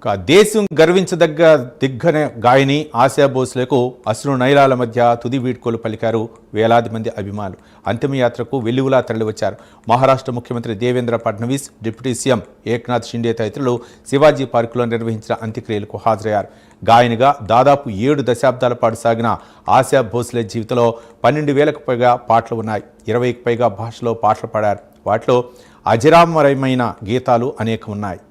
దేశం గర్వించదగ్గ దిగ్గన గాయని ఆశా భోస్లేకు అశ్రు నైలాల మధ్య తుది వీడ్కోలు పలికారు వేలాది మంది అభిమానులు. అంతిమయాత్రకు వెల్లువలా తరలివచ్చారు. మహారాష్ట్ర ముఖ్యమంత్రి దేవేంద్ర ఫడ్నవీస్, డిప్యూటీ సీఎం ఏక్నాథ్ షిండే తదితరులు శివాజీ పార్కులో నిర్వహించిన అంత్యక్రియలకు హాజరయ్యారు. గాయనిగా దాదాపు 7 దశాబ్దాల పాటు సాగిన ఆశా భోస్లే జీవితంలో 12,000కు పైగా పాటలు ఉన్నాయి. 20కి పైగా భాషలో పాటలు పాడారు. వాటిలో అజరామరమైన గీతాలు అనేకం ఉన్నాయి.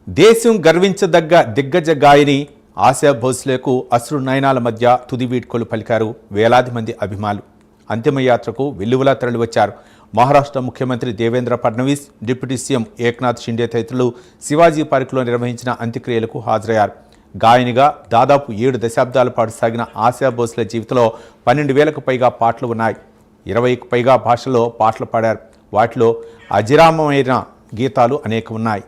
దేశం గర్వించదగ్గ దిగ్గజ గాయని ఆశా భోస్లేకు అశ్రు నయనాల మధ్య తుది వీడ్కోలు పలికారు వేలాది మంది అభిమానులు. అంతిమయాత్రకు వెల్లువలా తరలివచ్చారు. మహారాష్ట్ర ముఖ్యమంత్రి దేవేంద్ర ఫడ్నవీస్, డిప్యూటీ సీఎం ఏక్నాథ్ షిండే తదితరులు శివాజీ పార్కులో నిర్వహించిన అంత్యక్రియలకు హాజరయ్యారు. గాయనిగా దాదాపు 7 దశాబ్దాల పాటు సాగిన ఆశా భోస్లే జీవితంలో 12,000కు పైగా పాటలు ఉన్నాయి. 20కి పైగా భాషల్లో పాటలు పాడారు. వాటిలో అజరామమైన గీతాలు అనేకం ఉన్నాయి.